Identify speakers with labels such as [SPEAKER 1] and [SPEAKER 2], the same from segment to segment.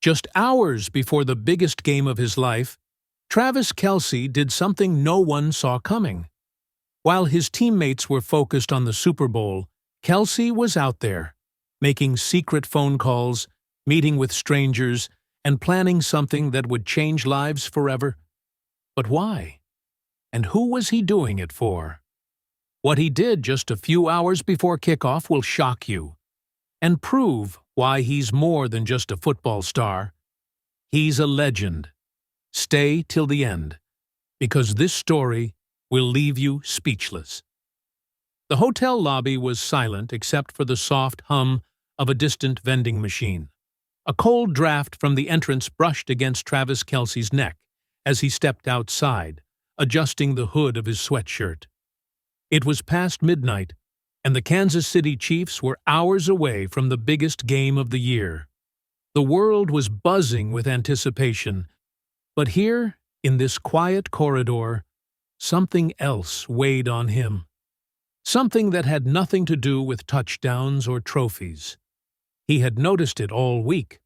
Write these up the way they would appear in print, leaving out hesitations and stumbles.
[SPEAKER 1] Just hours before the biggest game of his life, Travis Kelce did something no one saw coming. While his teammates were focused on the Super Bowl, Kelce was out there, making secret phone calls, meeting with strangers, and planning something that would change lives forever. But why? And who was he doing it for? What he did just a few hours before kickoff will shock you and prove why he's more than just a football star. He's a legend. Stay till the end, because this story will leave you speechless. The hotel lobby was silent except for the soft hum of a distant vending machine. A cold draft from the entrance brushed against Travis Kelce's neck as he stepped outside, adjusting the hood of his sweatshirt. It was past midnight, and the Kansas City Chiefs were hours away from the biggest game of the year. The world was buzzing with anticipation, but here, in this quiet corridor, something else weighed on him. Something that had nothing to do with touchdowns or trophies. He had noticed it all week.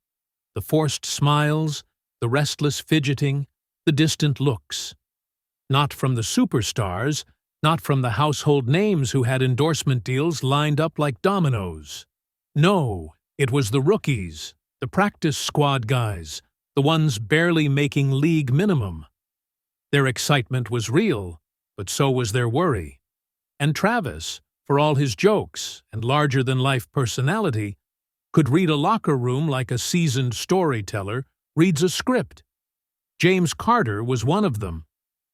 [SPEAKER 1] The forced smiles, the restless fidgeting, the distant looks. Not from the superstars, not from the household names who had endorsement deals lined up like dominoes. No, it was the rookies, the practice squad guys, the ones barely making league minimum. Their excitement was real, but so was their worry. And Travis, for all his jokes and larger-than-life personality, could read a locker room like a seasoned storyteller reads a script. James Carter was one of them,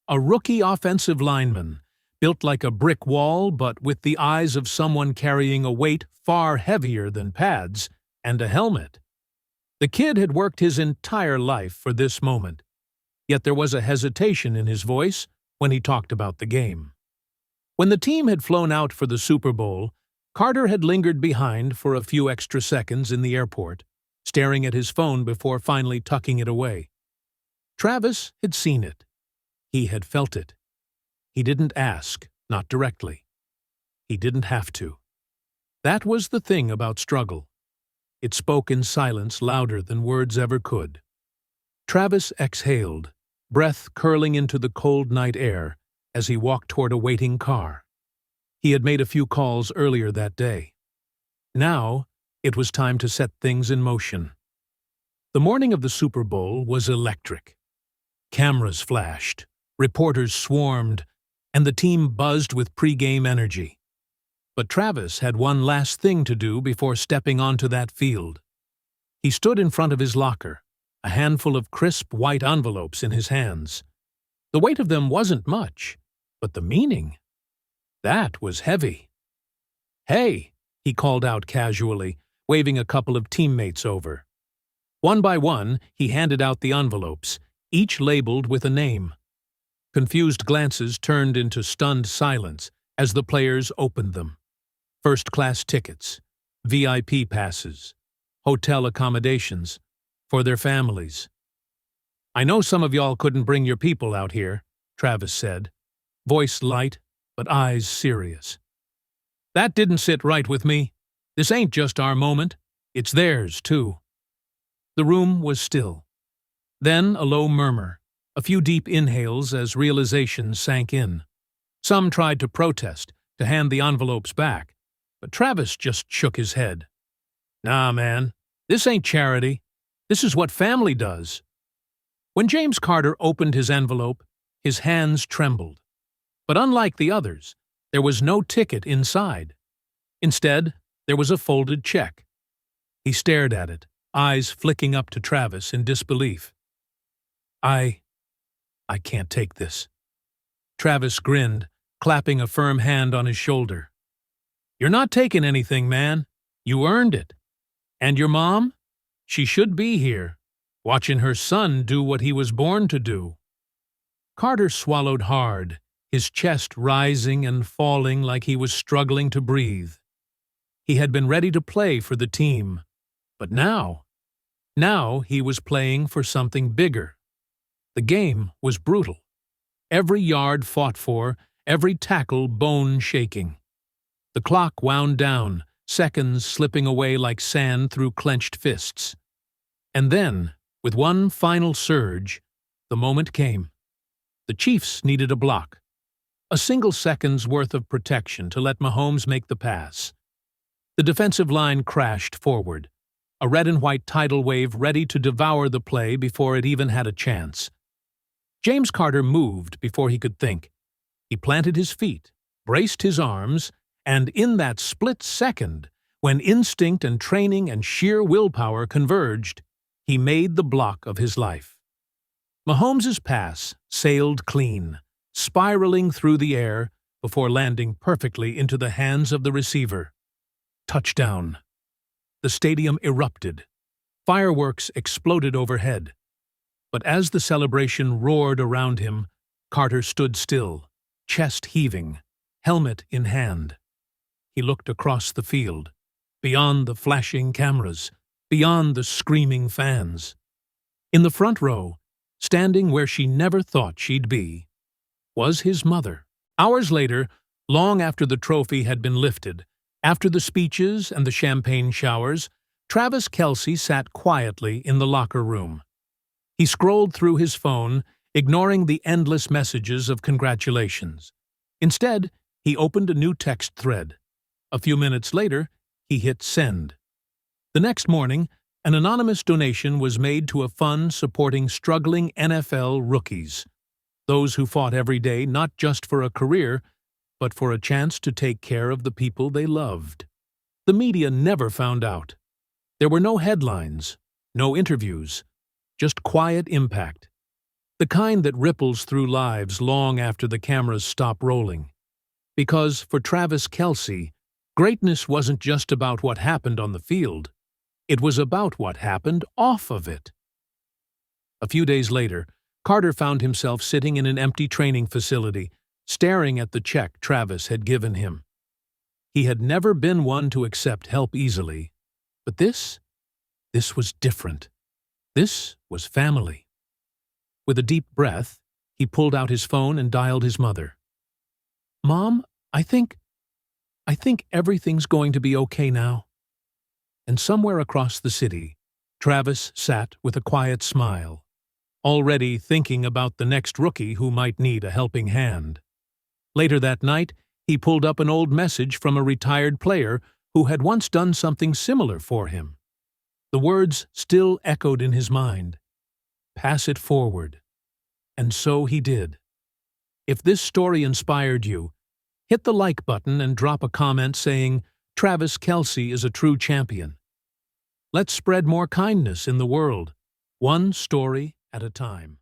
[SPEAKER 1] a rookie offensive lineman, built like a brick wall but with the eyes of someone carrying a weight far heavier than pads and a helmet. The kid had worked his entire life for this moment, yet there was a hesitation in his voice when he talked about the game. When the team had flown out for the Super Bowl, Carter had lingered behind for a few extra seconds in the airport, staring at his phone before finally tucking it away. Travis had seen it. He had felt it. He didn't ask, not directly. He didn't have to. That was the thing about struggle. It spoke in silence louder than words ever could. Travis exhaled, breath curling into the cold night air as he walked toward a waiting car. He had made a few calls earlier that day. Now, it was time to set things in motion. The morning of the Super Bowl was electric. Cameras flashed, reporters swarmed, and the team buzzed with pregame energy. But Travis had one last thing to do before stepping onto that field. He stood in front of his locker, a handful of crisp white envelopes in his hands. The weight of them wasn't much, but the meaning, that was heavy. "Hey," he called out casually, waving a couple of teammates over. One by one, he handed out the envelopes, each labeled with a name. Confused glances turned into stunned silence as the players opened them. First-class tickets, VIP passes, hotel accommodations, for their families. "I know some of y'all couldn't bring your people out here," Travis said, voice light but eyes serious. "That didn't sit right with me. This ain't just our moment, it's theirs, too." The room was still. Then a low murmur, a few deep inhales as realization sank in. Some tried to protest, to hand the envelopes back, but Travis just shook his head. "Nah, man, this ain't charity. This is what family does." When James Carter opened his envelope, his hands trembled. But unlike the others, there was no ticket inside. Instead, there was a folded check. He stared at it, eyes flicking up to Travis in disbelief. I can't take this." Travis grinned, clapping a firm hand on his shoulder. "You're not taking anything, man. You earned it. And your mom? She should be here, watching her son do what he was born to do." Carter swallowed hard, his chest rising and falling like he was struggling to breathe. He had been ready to play for the team, but now he was playing for something bigger. The game was brutal. Every yard fought for, every tackle bone-shaking. The clock wound down, seconds slipping away like sand through clenched fists. And then, with one final surge, the moment came. The Chiefs needed a block. A single second's worth of protection to let Mahomes make the pass. The defensive line crashed forward, a red and white tidal wave ready to devour the play before it even had a chance. James Carter moved before he could think. He planted his feet, braced his arms, and in that split second, when instinct and training and sheer willpower converged, he made the block of his life. Mahomes's pass sailed clean, spiraling through the air before landing perfectly into the hands of the receiver. Touchdown. The stadium erupted. Fireworks exploded overhead. But as the celebration roared around him, Carter stood still, chest heaving, helmet in hand. He looked across the field, beyond the flashing cameras, beyond the screaming fans. In the front row, standing where she never thought she'd be, was his mother. Hours later, long after the trophy had been lifted, after the speeches and the champagne showers, Travis Kelce sat quietly in the locker room. He scrolled through his phone, ignoring the endless messages of congratulations. Instead, he opened a new text thread. A few minutes later, he hit send. The next morning, an anonymous donation was made to a fund supporting struggling NFL rookies, those who fought every day not just for a career, but for a chance to take care of the people they loved. The media never found out. There were no headlines, no interviews, just quiet impact, the kind that ripples through lives long after the cameras stop rolling. Because for Travis Kelce, greatness wasn't just about what happened on the field. It was about what happened off of it. A few days later, Carter found himself sitting in an empty training facility, staring at the check Travis had given him. He had never been one to accept help easily, but this was different. This was family. With a deep breath, he pulled out his phone and dialed his mother. "Mom, I think everything's going to be okay now." And somewhere across the city, Travis sat with a quiet smile, already thinking about the next rookie who might need a helping hand. Later that night, he pulled up an old message from a retired player who had once done something similar for him. The words still echoed in his mind. Pass it forward. And so he did. If this story inspired you, hit the like button and drop a comment saying, "Travis Kelce is a true champion." Let's spread more kindness in the world, one story at a time.